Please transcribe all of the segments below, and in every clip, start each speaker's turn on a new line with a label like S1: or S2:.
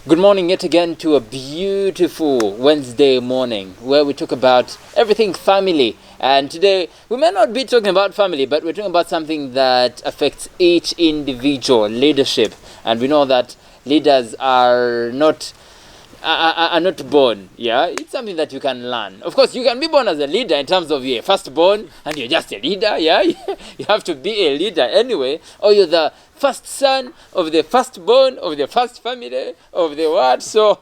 S1: Good morning yet again to a beautiful Wednesday morning where we talk about everything family. And today we may not be talking about family, but we're talking about something that affects each individual, leadership. And we know that leaders are not born. Yeah, it's something that you can learn. Of course, you can be born as a leader in terms of you're firstborn and you're just a leader. Yeah, you have to be a leader anyway, or you're the first son of the firstborn of the first family of the world. So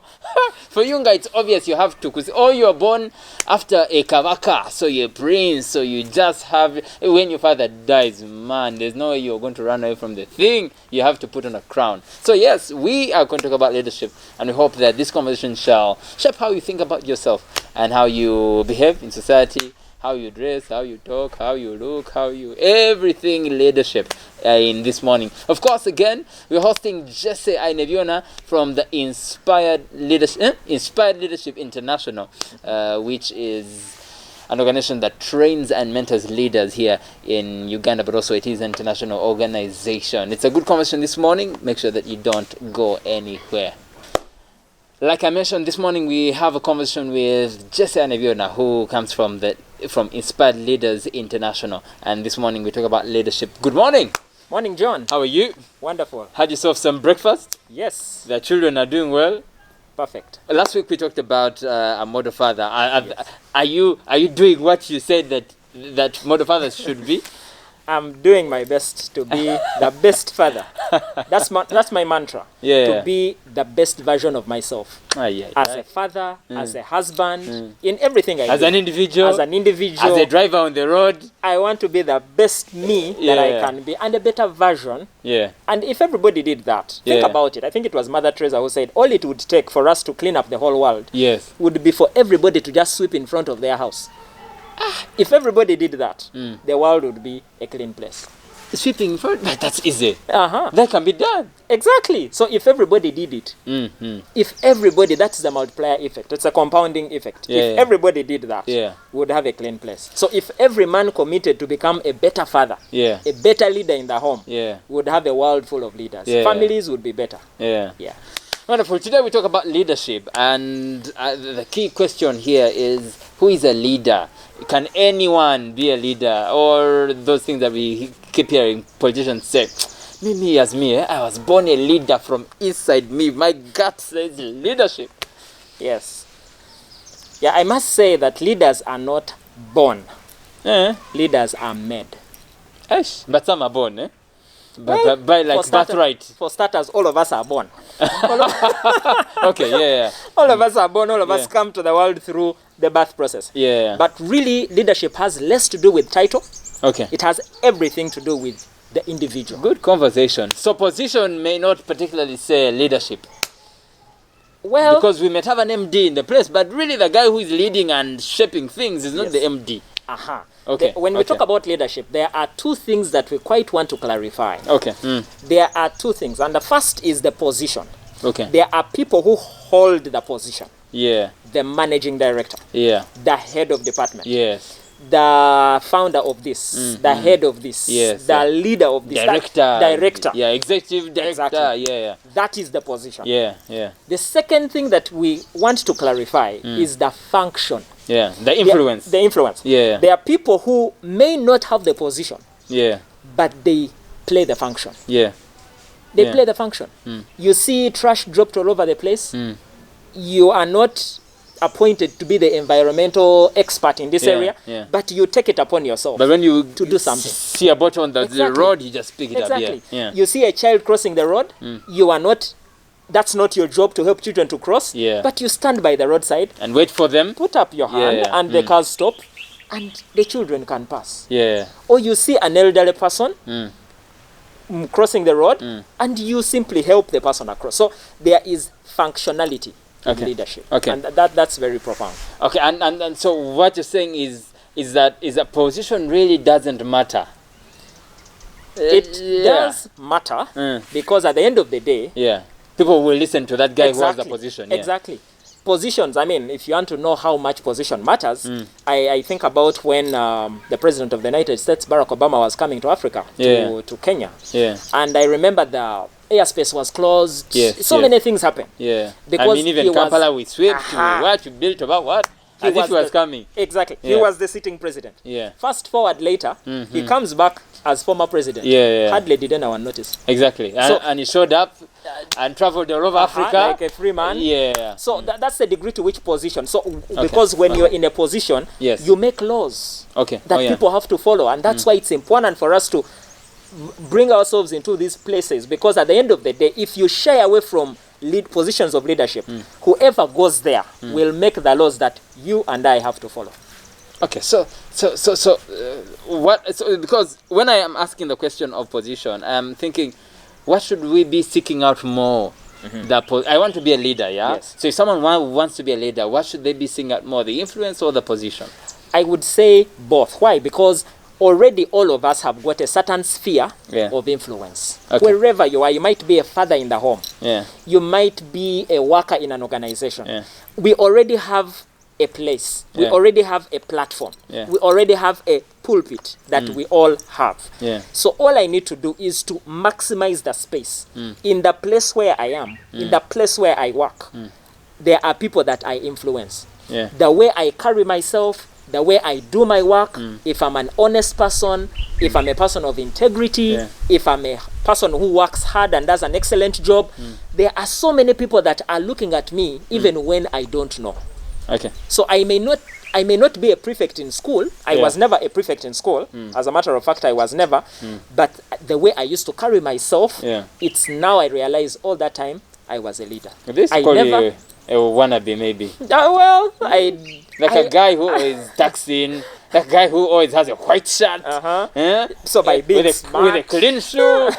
S1: for Yunga, it's obvious you have to, because you're born after a kavaka, so you're a prince, so you just have, when your father dies, man, there's no way you're going to run away from the thing. You have to put on a crown. So yes, we are going to talk about leadership, and we hope that this conversation shall shape how you think about yourself and how you behave in society, how you dress, how you talk, how you look, everything leadership in this morning. Of course, again, we're hosting Jesse Ainebyoona from the Inspired Leadership International, which is an organization that trains and mentors leaders here in Uganda, but also it is an international organization. It's a good conversation this morning. Make sure that you don't go anywhere. Like I mentioned this morning, we have a conversation with Jesse Ainebyoona, who comes from Inspired Leaders International. And this morning we talk about leadership. Good morning.
S2: Morning, John.
S1: How are you?
S2: Wonderful.
S1: Had yourself some breakfast?
S2: Yes.
S1: The children are doing well?
S2: Perfect.
S1: Last week we talked about a model father.
S2: Yes.
S1: Are you doing what you said that model fathers should be?
S2: I'm doing my best to be the best father. That's my mantra.
S1: Yeah.
S2: To be the best version of myself.
S1: Yeah.
S2: As a father, as a husband, in everything I do.
S1: As an individual.
S2: As a
S1: driver on the road.
S2: I want to be the best me that I can be, and a better version.
S1: Yeah.
S2: And if everybody did that, think about it. I think it was Mother Teresa who said, all it would take for us to clean up the whole world would be for everybody to just sweep in front of their house. If everybody did that, the world would be a clean place.
S1: Sweeping in front, that's easy.
S2: That
S1: can be done.
S2: Exactly. So if everybody did it, if everybody, that's the multiplier effect. It's a compounding effect. If everybody did that, we would have a clean place. So if every man committed to become a better father, a better leader in the home, we would have a world full of leaders. Families would be better.
S1: Yeah. Wonderful. Today we talk about leadership, and the key question here is, who is a leader? Can anyone be a leader? Or those things that we keep hearing politicians say, me, I was born a leader from inside me. My gut says leadership.
S2: Yes. Yeah, I must say that leaders are not born. Leaders are made.
S1: But some are born, eh? But by like birthright.
S2: For starters, all of us are born.
S1: Okay,
S2: All of us are born, all of us come to the world through the birth process. But really, leadership has less to do with title. It has everything to do with the individual.
S1: Good conversation. So position may not particularly say leadership.
S2: Well,
S1: because we might have an MD in the place, but really the guy who is leading and shaping things is not the MD.
S2: When we talk about leadership, there are two things that we quite want to clarify. There are two things, and the first is the position. There are people who hold the position. The managing director. The head of department. The founder of this. The head of this. The leader of this. Director.
S1: Executive director.
S2: Exactly. That is the position.
S1: The
S2: second thing that we want to clarify is the function.
S1: The influence.
S2: The influence. There are people who may not have the position. But they play the function. They play the function. You see trash dropped all over the place. You are not appointed to be the environmental expert in this area, but you take it upon yourself.
S1: But when you
S2: to do something,
S1: see a bottle on the road, you just pick it up.
S2: You see a child crossing the road, you are not. That's not your job to help children to cross. But you stand by the roadside
S1: and wait for them.
S2: Put up your hand, and the cars stop, and the children can pass. Or you see an elderly person crossing the road, and you simply help the person across. So there is functionality in leadership, and that's very profound.
S1: And so what you're saying is that a position really doesn't matter.
S2: It does matter because at the end of the day,
S1: people will listen to that guy who has the position.
S2: Exactly. Positions, I mean, if you want to know how much position matters, I think about when the President of the United States, Barack Obama, was coming to Africa, to Kenya. And I remember the airspace was closed. So many things happened.
S1: Yeah. Because I mean, even Kampala we swept what we built about what? As if he was coming.
S2: Exactly. Yeah. He was the sitting president.
S1: Yeah.
S2: Fast forward later, he comes back as former president.
S1: Yeah.
S2: Hardly did anyone notice.
S1: Exactly. And he showed up and traveled all over Africa.
S2: Like a free man.
S1: Yeah.
S2: So that's the degree to which position. So because when you're in a position, you make laws that people have to follow. And that's why it's important for us to bring ourselves into these places. Because at the end of the day, if you shy away from positions of leadership, whoever goes there will make the laws that you and I have to follow.
S1: Okay, so because when I am asking the question of position, I'm thinking, what should we be seeking out more? I want to be a leader, yeah?
S2: Yes.
S1: So if someone wants to be a leader, what should they be seeking out more, the influence or the position?
S2: I would say both. Why? Because already all of us have got a certain sphere of influence. Wherever you are, you might be a father in the home. You might be a worker in an organization. We already have a place. We already have a platform. We already have a pulpit that we all have. So all I need to do is to maximize the space. In the place where I am, in the place where I work, there are people that I influence. The way I carry myself, the way I do my work, if I'm an honest person, if I'm a person of integrity, if I'm a person who works hard and does an excellent job, there are so many people that are looking at me even when I don't know.
S1: Okay.
S2: So I may not be a prefect in school. I was never a prefect in school. As a matter of fact, I was never. But the way I used to carry myself, it's now I realize all that time I was a leader.
S1: This I never a wannabe maybe.
S2: A
S1: guy who is taxing, that guy who always has a white shirt.
S2: So by being smart,
S1: with a clean shoe,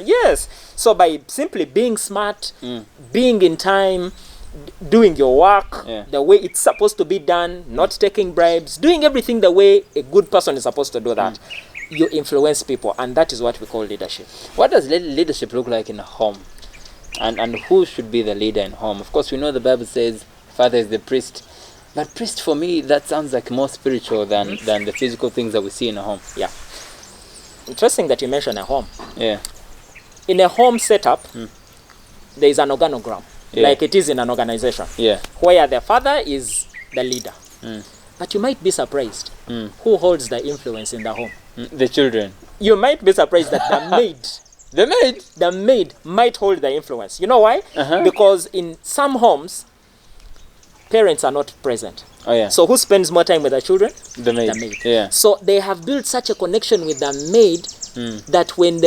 S2: yes. So by simply being smart, being in time, doing your work the way it's supposed to be done, not taking bribes, doing everything the way a good person is supposed to do that, you influence people, and that is what we call leadership.
S1: What does leadership look like in a home? And who should be the leader in home? Of course, we know the Bible says father is the priest. But priest, for me, that sounds like more spiritual than the physical things that we see in a home.
S2: Yeah. Interesting that you mention a home.
S1: Yeah.
S2: In a home setup, there is an organogram, like it is in an organization, where the father is the leader. But you might be surprised who holds the influence in the home.
S1: The children.
S2: You might be surprised that the maid... The maid might hold the influence. You know why? Because in some homes, parents are not present. So who spends more time with the children?
S1: The maid.
S2: The maid. Yeah. So they have built such a connection with the maid that when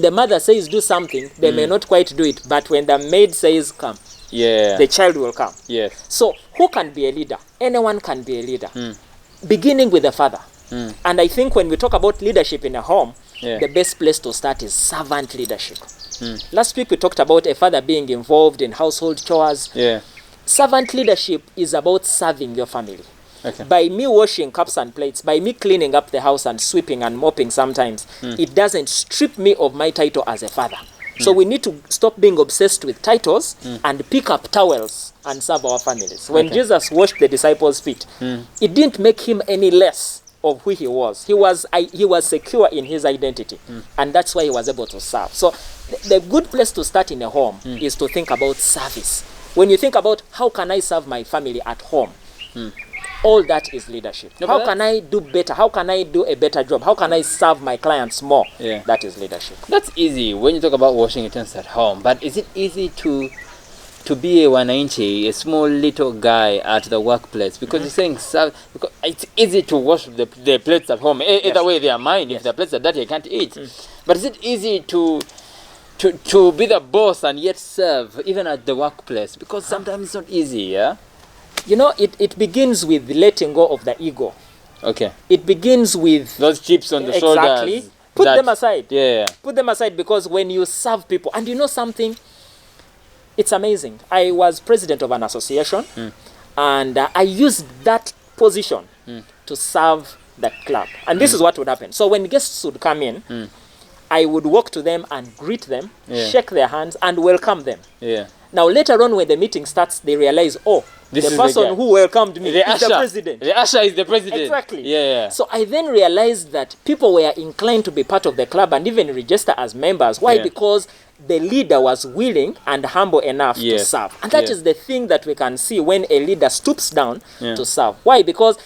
S2: the mother says do something, they may not quite do it. But when the maid says come, the child will come.
S1: Yes.
S2: So who can be a leader? Anyone can be a leader. Beginning with the father. And I think when we talk about leadership in a home, the best place to start is servant leadership. Last week we talked about a father being involved in household chores. Servant leadership is about serving your family. By me washing cups and plates, by me cleaning up the house and sweeping and mopping sometimes, it doesn't strip me of my title as a father. So we need to stop being obsessed with titles and pick up towels and serve our families. When Jesus washed the disciples' feet, it didn't make him any less of who he was. He was secure in his identity, and that's why he was able to serve. So the good place to start in a home is to think about service. When you think about how can I serve my family at home, all that is leadership. How can I do better? How can I do a better job? How can I serve my clients more? That is leadership.
S1: That's easy when you talk about washing utensils at home, but is it easy to be a wananchi, a small little guy at the workplace? Because you're saying because it's easy to wash the plates at home. Either way, they are mine. If the plates are dirty, I can't eat. But is it easy to be the boss and yet serve even at the workplace? Because sometimes it's not easy, yeah?
S2: You know, it begins with letting go of the ego. It begins with
S1: those chips on the shoulders.
S2: Exactly. Put them aside.
S1: Yeah.
S2: Put them aside, because when you serve people, and you know something, it's amazing. I was president of an association, and I used that position to serve the club. And this is what would happen. So when guests would come in, I would walk to them and greet them, shake their hands, and welcome them. Now later on, when the meeting starts, they realize, oh, The person who welcomed me is the president.
S1: The usher is the president.
S2: Exactly.
S1: Yeah.
S2: So I then realized that people were inclined to be part of the club and even register as members. Why? Because the leader was willing and humble enough to serve. And that is the thing that we can see when a leader stoops down to serve. Why? Because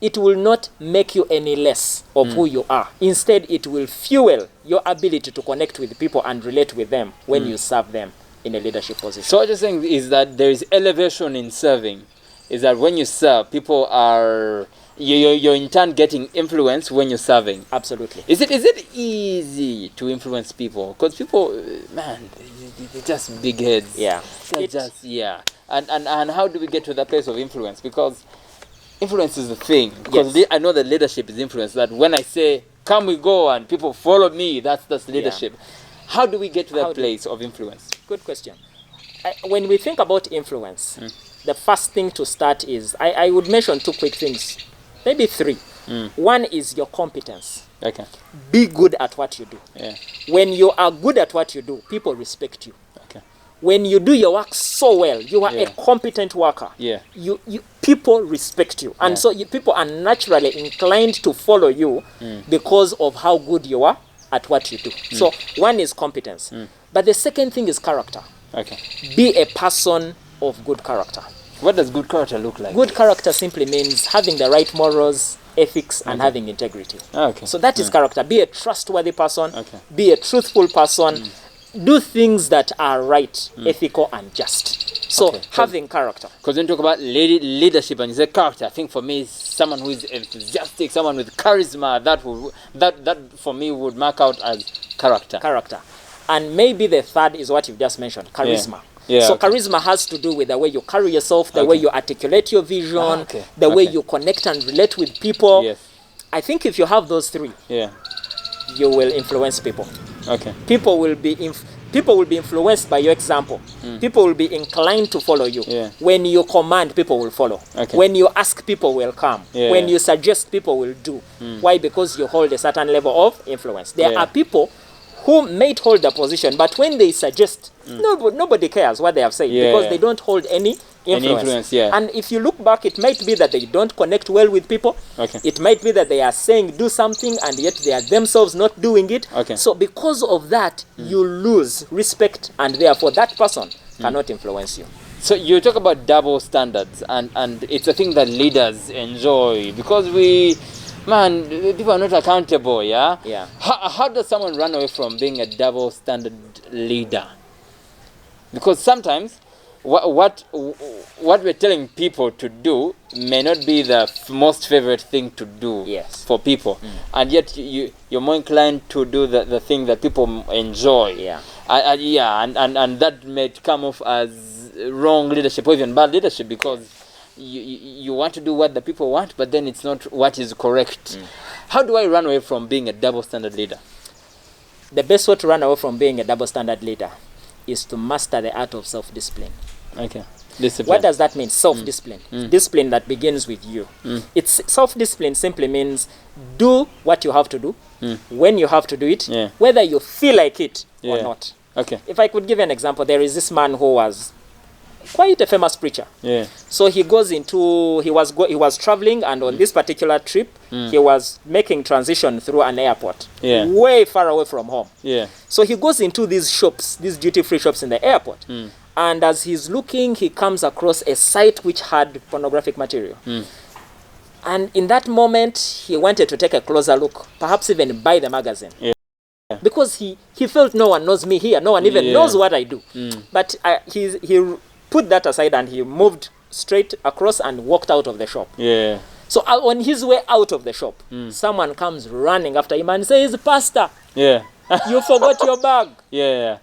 S2: it will not make you any less of who you are. Instead, it will fuel your ability to connect with people and relate with them when you serve them in a leadership position.
S1: So what you're saying is that there is elevation in serving. Is that when you serve, people are... You're in turn getting influence when you're serving.
S2: Absolutely.
S1: Is it easy to influence people? Because people, man, they're just big heads.
S2: Yeah.
S1: They're just, And how do we get to that place of influence? Because influence is the thing. Because I know that leadership is influence. That when I say, come we go, and people follow me, that's leadership. Yeah. How do we get to that place of influence?
S2: Good question. When we think about influence, the first thing to start is, I would mention two quick things. Maybe three. One is your competence.
S1: Okay.
S2: Be good at what you do.
S1: Yeah.
S2: When you are good at what you do, people respect you.
S1: Okay.
S2: When you do your work so well, you are a competent worker.
S1: Yeah.
S2: People respect you. And so people are naturally inclined to follow you because of how good you are at what you do. So one is competence. But the second thing is character.
S1: Okay.
S2: Be a person of good character.
S1: What does good character look like?
S2: Good character simply means having the right morals, ethics, and having integrity.
S1: Okay.
S2: So that is character. Be a trustworthy person.
S1: Okay.
S2: Be a truthful person. Do things that are right, ethical, and just. So having character.
S1: Because when you talk about leadership and you say character, I think for me is someone who is enthusiastic, someone with charisma. That for me would mark out as character.
S2: Character. And maybe the third is what you've just mentioned, charisma.
S1: Yeah,
S2: so charisma has to do with the way you carry yourself, the way you articulate your vision, the way you connect and relate with people.
S1: Yes.
S2: I think if you have those three, you will influence people.
S1: Okay.
S2: People will be influenced by your example. People will be inclined to follow you.
S1: Yeah.
S2: When you command, people will follow.
S1: Okay.
S2: When you ask, people will come.
S1: Yeah.
S2: When you suggest, people will do. Why? Because you hold a certain level of influence. There are people who may hold the position, but when they suggest, nobody cares what they have said because they don't hold any influence. And if you look back, it might be that they don't connect well with people. Okay. It might be that they are saying do something and yet they are themselves not doing it.
S1: Okay.
S2: So because of that, you lose respect and therefore that person cannot influence you.
S1: So you talk about double standards and it's a thing that leaders enjoy because people are not accountable, yeah?
S2: Yeah.
S1: How does someone run away from being a double standard leader? Because sometimes what we're telling people to do may not be the most favorite thing to do for people. And yet you're more inclined to do the thing that people enjoy.
S2: Yeah.
S1: And that may come off as wrong leadership or even bad leadership because you want to do what the people want, but then it's not what is correct. How do I run away from being a double standard leader?
S2: The best way to run away from being a double standard leader is to master the art of self-discipline.
S1: Okay. Discipline.
S2: What does that mean? Self-discipline. Discipline that begins with you. It's self-discipline simply means do what you have to do, when you have to do it, whether you feel like it or not.
S1: Okay.
S2: If I could give you an example, there is this man who was quite a famous preacher.
S1: Yeah.
S2: So he was traveling, and on this particular trip, he was making transition through an airport, way far away from home.
S1: Yeah.
S2: So he goes into these shops, these duty-free shops in the airport, and as he's looking, he comes across a site which had pornographic material. And in that moment, he wanted to take a closer look, perhaps even buy the magazine. Yeah. Because he felt no one knows me here, no one even knows what I do. But he put that aside and he moved straight across and walked out of the shop. Yeah. So on his way out of the shop, someone comes running after him and says, "Pastor, you forgot your bag."
S1: Yeah.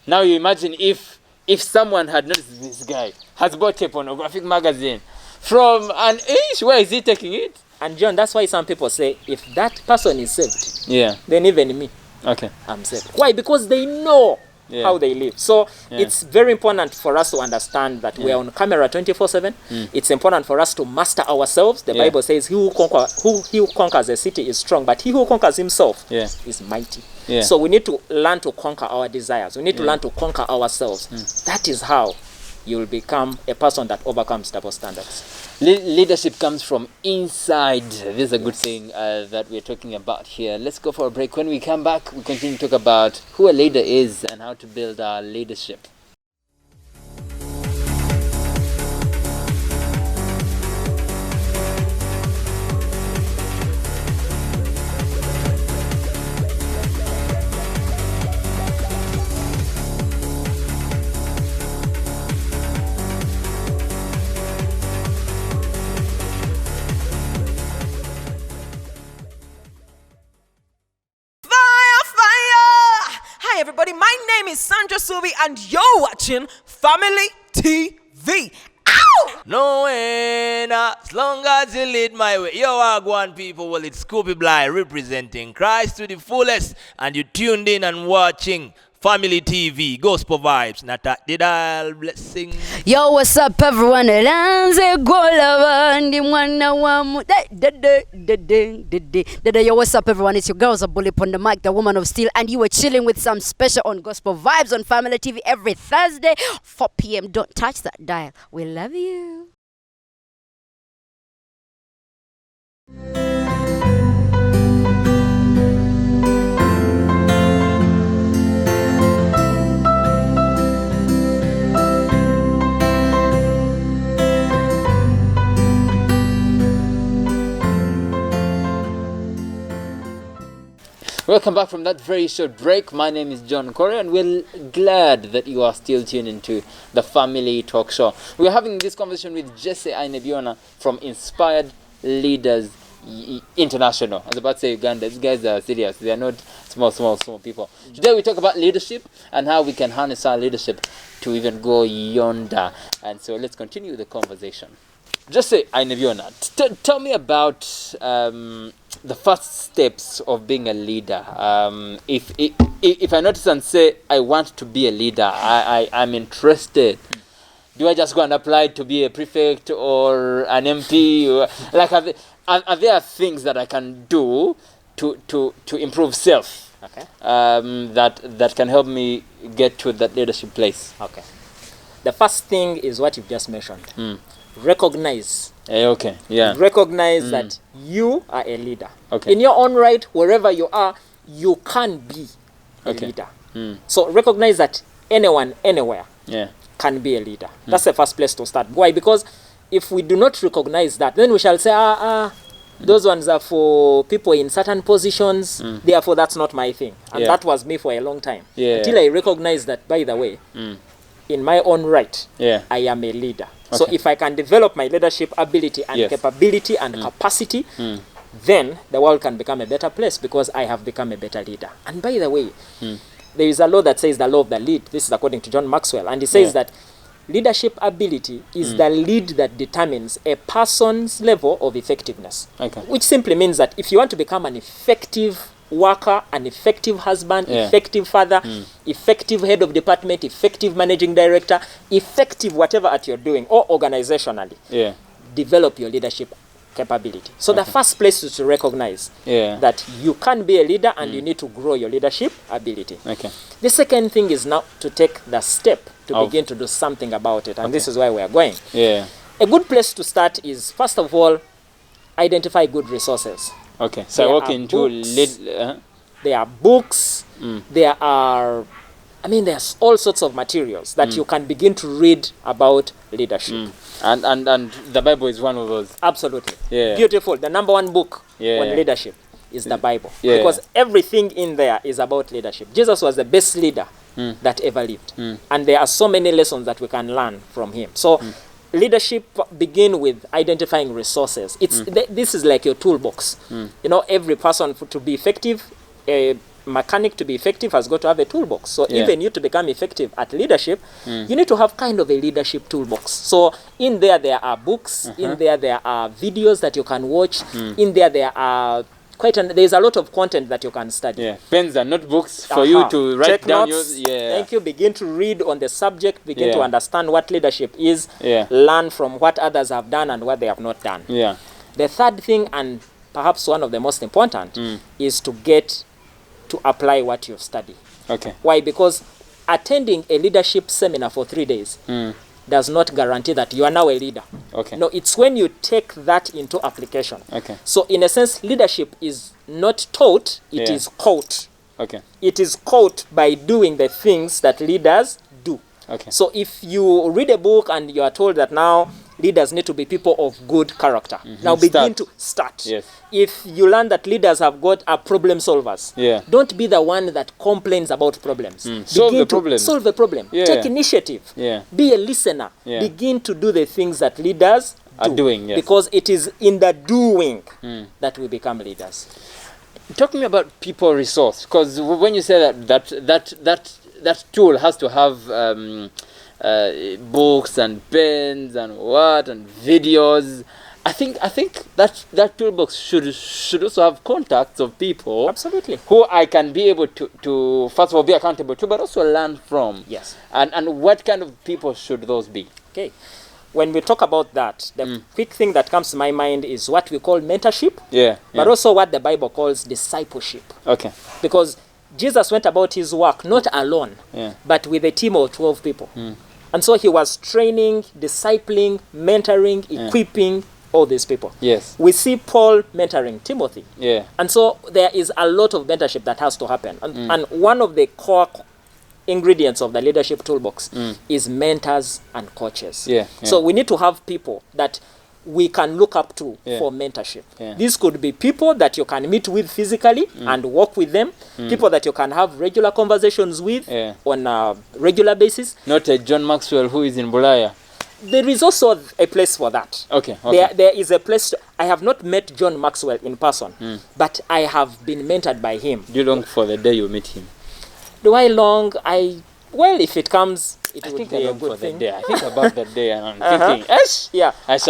S1: Now you imagine if someone had noticed this guy has bought a pornographic magazine from an age, where is he taking it?
S2: And John, that's why some people say, if that person is saved, then even me, I'm saved. Why? Because they know how they live. So it's very important for us to understand that we are on camera 24/7. It's important for us to master ourselves. The Bible says, he who conquers a city is strong, but he who conquers himself is mighty. So we need to learn to conquer our desires. We need to learn to conquer ourselves. That is how you will become a person that overcomes double standards.
S1: Leadership comes from inside. This is a good thing that we're talking about here. Let's go for a break. When we come back, we continue to talk about who a leader is and how to build our leadership.
S3: Everybody, my name is Sandra Subi and you're watching Family TV. Ow!
S4: No way, nah. As long as you lead my way. Yo, Wagwan people, well, it's Scoopy Bly representing Christ to the fullest, and you tuned in and watching Family TV, Gospel Vibes, not that did all blessing.
S5: Yo, what's up, everyone? Yo, what's up, everyone? It's your girls, a bully on the mic, the woman of steel, and you were chilling with some special on Gospel Vibes on Family TV every Thursday, 4 p.m. Don't touch that dial. We love you.
S1: Welcome back from that very short break. My name is Nkore, and we're glad that you are still tuned into the Family Talk Show. We're having this conversation with Jesse Ainebyoona from Inspired Leaders International. I was about to say Uganda. These guys are serious. They are not small people. Today we talk about leadership and how we can harness our leadership to even go yonder. And so let's continue the conversation. Jesse Ainebyoona, tell me about the first steps of being a leader. If I notice and say I want to be a leader, I'm interested, do I just go and apply to be a prefect or an MP? Or, like, are there things that I can do to improve self?
S2: Okay.
S1: That can help me get to that leadership place?
S2: Okay. The first thing is what you've just mentioned. Recognize.
S1: Okay. Yeah.
S2: Recognize that you are a leader.
S1: Okay.
S2: In your own right, wherever you are, you can be a leader. So recognize that anyone, anywhere, can be a leader. That's the first place to start. Why? Because if we do not recognize that, then we shall say, those ones are for people in certain positions. Therefore, that's not my thing. And that was me for a long time. Until I recognized that, by the way, in my own right, I am a leader. So if I can develop my leadership ability and capability and capacity, then the world can become a better place because I have become a better leader. And by the way, there is a law that says the law of the lead. This is according to John Maxwell. And he says that leadership ability is the lead that determines a person's level of effectiveness. Which simply means that if you want to become an effective worker, an effective husband, effective father, effective head of department, effective managing director, effective whatever at you're doing, or organizationally, develop your leadership capability. So the first place is to recognize that you can be a leader and you need to grow your leadership ability. The second thing is now to take the step to begin to do something about it. And this is where we are going. A good place to start is, first of all, identify good resources.
S1: So I walk into
S2: there are books, there are, there's all sorts of materials that you can begin to read about leadership.
S1: And the Bible is one of those.
S2: Absolutely. Beautiful. The number one book on leadership is the Bible. Because everything in there is about leadership. Jesus was the best leader that ever lived. And there are so many lessons that we can learn from him. So leadership begin with identifying resources. This is like your toolbox. You know, every person to be effective, a mechanic to be effective has got to have a toolbox. So even you to become effective at leadership, you need to have kind of a leadership toolbox. So in there are books, in there are videos that you can watch, in there are there's a lot of content that you can study.
S1: Pens and notebooks for you to write
S2: Check
S1: down
S2: notes.
S1: your
S2: Thank you. Begin to read on the subject, begin to understand what leadership is, learn from what others have done and what they have not done. The third thing, and perhaps one of the most important, is to get to apply what you've studied. Why? Because attending a leadership seminar for 3 days does not guarantee that you are now a leader.
S1: Okay.
S2: No, it's when you take that into application.
S1: Okay.
S2: So in a sense, leadership is not taught, it is caught.
S1: Okay.
S2: It is caught by doing the things that leaders do.
S1: Okay.
S2: So if you read a book and you are told that now leaders need to be people of good character, now begin to start.
S1: Yes.
S2: If you learn that leaders have got are problem solvers, don't be the one that complains about problems.
S1: Solve the problem.
S2: Solve the problem. Take initiative. Be a listener. Begin to do the things that leaders
S1: are doing. Yes.
S2: Because it is in the doing that we become leaders.
S1: Talk to me about people resource, because when you say that tool has to have books and pens and videos. I think that toolbox should also have contacts of people.
S2: Absolutely.
S1: Who I can be able to first of all be accountable to, but also learn from.
S2: Yes.
S1: And what kind of people should those be?
S2: Okay. When we talk about that, the quick thing that comes to my mind is what we call mentorship. But also what the Bible calls discipleship.
S1: Okay.
S2: Because Jesus went about his work not alone, but with a team of 12 people. And so he was training, discipling, mentoring, equipping all these people.
S1: Yes.
S2: We see Paul mentoring Timothy. And so there is a lot of mentorship that has to happen. And one of the core ingredients of the leadership toolbox is mentors and coaches. So we need to have people that we can look up to for mentorship. These could be people that you can meet with physically and work with them, people that you can have regular conversations with on a regular basis.
S1: Not a John Maxwell who is in Bulaya.
S2: There is also a place for that.
S1: Okay.
S2: There is a place. I have not met John Maxwell in person, but I have been mentored by him.
S1: Do you long for the day you meet him?
S2: Do I long? Well, if it comes, it will be a good thing.
S1: I think about that day, and I'm thinking, yes,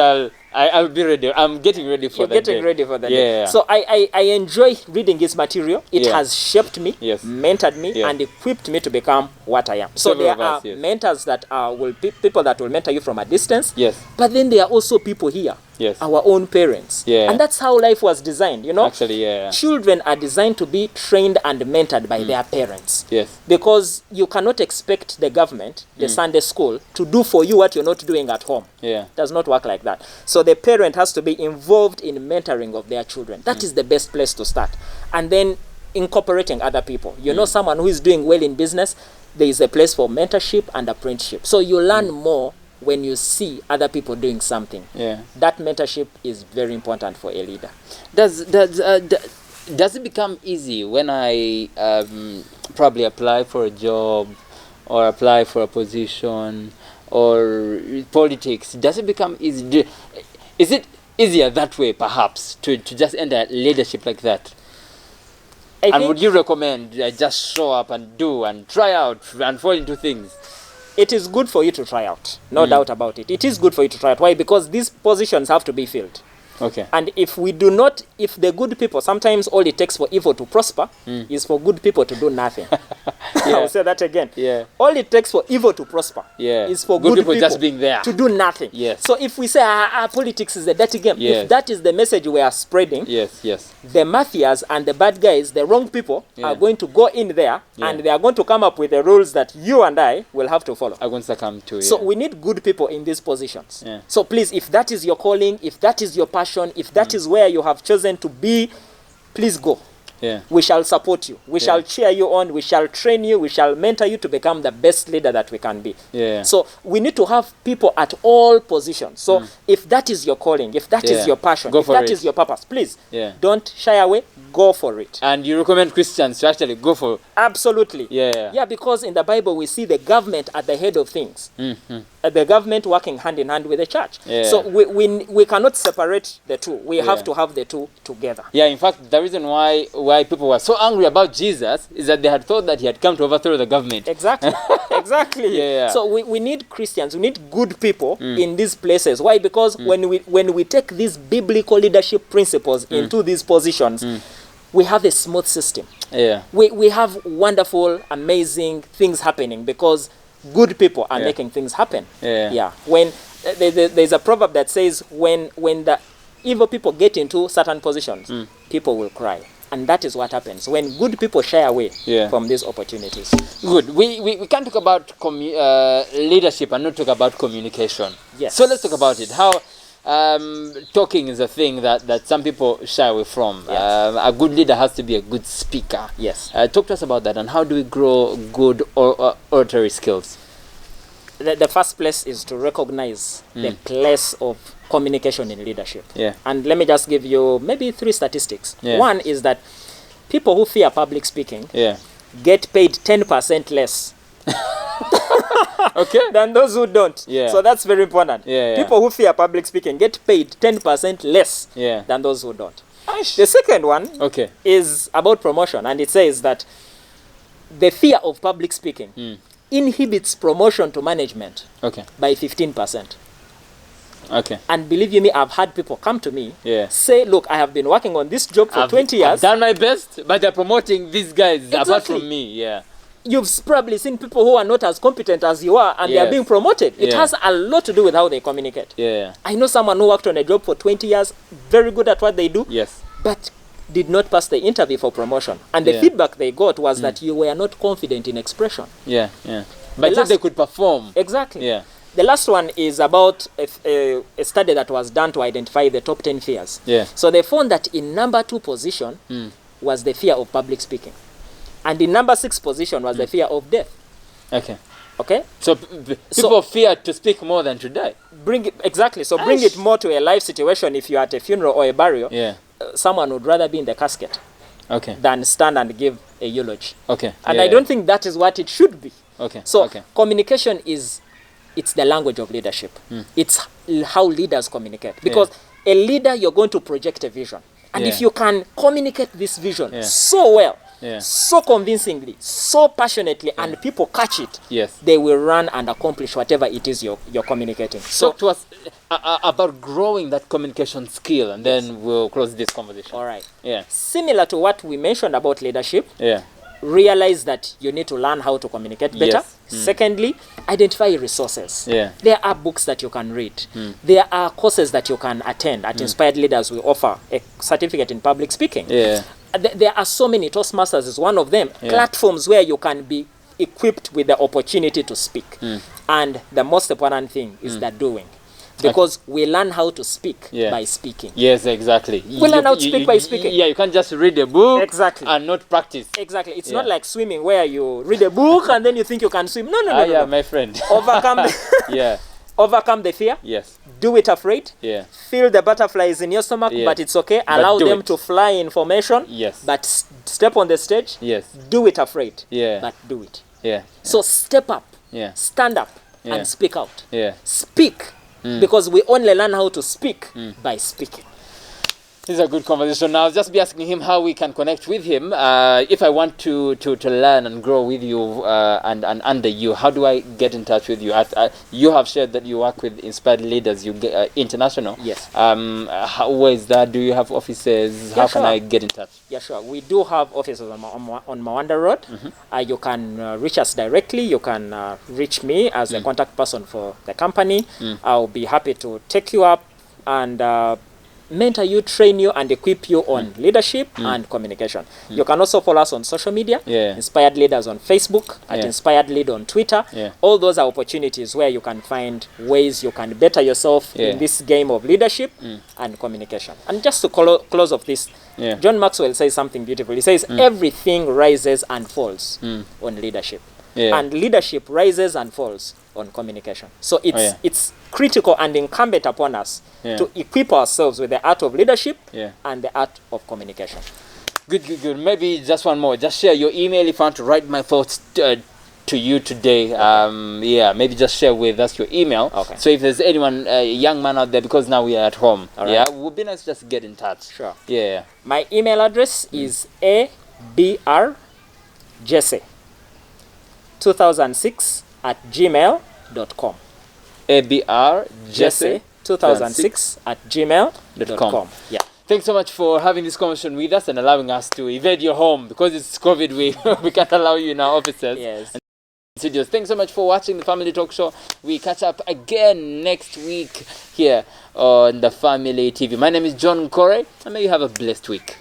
S1: I'll be ready. I'm getting ready for that day.
S2: You're getting ready for that day. So I enjoy reading his material. It has shaped me, mentored me, and equipped me to become what I am. So there are mentors that will be people that will mentor you from a distance. But then there are also people here. Our own parents. And that's how life was designed, you know.
S1: Actually,
S2: Children are designed to be trained and mentored by their parents. Because you cannot expect the government, the Sunday school, to do for you what you're not doing at home. It does not work like that. So the parent has to be involved in mentoring of their children. That is the best place to start. And then incorporating other people. You know, someone who is doing well in business, there is a place for mentorship and apprenticeship. So you learn more when you see other people doing something. That mentorship is very important for a leader.
S1: Does it become easy when I probably apply for a job or apply for a position or politics? Does it become easy? Is it easier that way, perhaps, to just enter leadership like that? And would you recommend just show up and do and try out and fall into things?
S2: It is good for you to try out, no doubt about it. It is good for you to try out. Why? Because these positions have to be filled. And if we do not, if the good people, sometimes all it takes for evil to prosper is for good people to do nothing. I'll say that again. All it takes for evil to prosper is for good people
S1: just being there
S2: to do nothing. So if we say politics is a dirty game, if that is the message we are spreading, the mafias and the bad guys, the wrong people, are going to go in there and they are going to come up with the rules that you and I will have to follow. So we need good people in these positions. So please, if that is your calling, if that is your passion, if that is where you have chosen to be, please go. We shall support you. We shall cheer you on. We shall train you. We shall mentor you to become the best leader that we can be. So we need to have people at all positions. So if that is your calling, if that is your passion, if that is your purpose, please don't shy away. Go for it.
S1: And you recommend Christians to actually go for it?
S2: Absolutely. Because in the Bible we see the government at the head of things. The government working hand in hand with the church. So we cannot separate the two. We have to have the two together.
S1: In fact, the reason why people were so angry about Jesus is that they had thought that he had come to overthrow the government.
S2: Exactly. So we need Christians, we need good people in these places. Why? Because when we take these biblical leadership principles into these positions, we have a smooth system. We have wonderful, amazing things happening because good people are making things happen. When there's a proverb that says when the evil people get into certain positions, people will cry. And that is what happens when good people shy away from these opportunities.
S1: Good. We can't talk about leadership and not talk about communication.
S2: Yes.
S1: So let's talk about it. How talking is a thing that some people shy away from.
S2: Yes.
S1: A good leader has to be a good speaker.
S2: Yes.
S1: Talk to us about that, and how do we grow good oratory skills?
S2: The first place is to recognize the place of communication in leadership.
S1: Yeah.
S2: And let me just give you maybe 3 statistics.
S1: Yeah.
S2: One is that people who fear public speaking get paid 10% less than those who don't.
S1: Yeah.
S2: So that's very important.
S1: Yeah.
S2: People who fear public speaking get paid 10% less than those who don't. The second one is about promotion, and it says that the fear of public speaking inhibits promotion to management by 15%. And believe you me, I've had people come to me say, look, I have been working on this job for 20 years.
S1: I've done my best, but they're promoting these guys apart from me.
S2: You've probably seen people who are not as competent as you are, and they are being promoted. It has a lot to do with how they communicate. I know someone who worked on a job for 20 years, very good at what they do, but did not pass the interview for promotion. And the feedback they got was that you were not confident in expression.
S1: But they could perform.
S2: Exactly. The last one is about a study that was done to identify the top 10 fears. So they found that in number 2 position was the fear of public speaking. And in number 6 position was the fear of death. Okay?
S1: So people fear to speak more than to die.
S2: Bring it more to a life situation. If you're at a funeral or a burial, someone would rather be in the casket than stand and give a eulogy. And I don't think that is what it should be. So communication it's the language of leadership. It's how leaders communicate. Because a leader, you're going to project a vision. And if you can communicate this vision so well, so convincingly, so passionately, and people catch it, they will run and accomplish whatever it is you're communicating. So
S1: talk to us about growing that communication skill, and then we'll close this conversation.
S2: All right. Similar to what we mentioned about leadership, realize that you need to learn how to communicate better. Secondly, identify resources. There are books that you can read. There are courses that you can attend. At Inspired Leaders, we offer a certificate in public speaking. There are so many. Toastmasters is one of them. Platforms where you can be equipped with the opportunity to speak. And the most important thing is the doing. Because we learn how to speak by speaking.
S1: Yes, exactly.
S2: We learn how to speak by speaking.
S1: You can't just read a book and not practice.
S2: Exactly. It's not like swimming where you read a book and then you think you can swim. No.
S1: My friend.
S2: Overcome the fear. Do it afraid. Feel the butterflies in your stomach, but it's okay. Allow them to fly in formation. But step on the stage. Do it afraid. But do it. So step up. Stand up and speak out. Speak. Because we only learn how to speak by speaking.
S1: This is a good conversation. Now, I'll just be asking him how we can connect with him. If I want to learn and grow with you and under you, how do I get in touch with you? You have shared that you work with Inspired Leaders International. Where is that? Do you have offices? How can I get in touch?
S2: Yeah, sure. We do have offices on Mawanda Road. You can reach us directly. You can reach me as a contact person for the company. I'll be happy to take you up and mentor you, train you, and equip you on leadership and communication. You can also follow us on social media. Inspired Leaders on Facebook, at Inspired Lead on Twitter. All those are opportunities where you can find ways you can better yourself in this game of leadership and communication. And just to close off this, John Maxwell says something beautiful. He says, everything rises and falls on leadership. And leadership rises and falls on communication. So it's critical and incumbent upon us to equip ourselves with the art of leadership and the art of communication.
S1: Good. Maybe just one more. Just share your email if I want to write my thoughts to you today. Maybe just share with us your email. So if there's anyone, a young man out there, because now we are at home, it would be nice to just get in touch.
S2: Sure. My email address is abrjesse2006@gmail.com. abrjesse2006@gmail.com.
S1: Thanks so much for having this conversation with us and allowing us to evade your home. Because it's COVID, we can't allow you in our offices. And studios. Thanks so much for watching the Family Talk Show. We catch up again next week here on the Family TV. My name is John Nkore, and may you have a blessed week.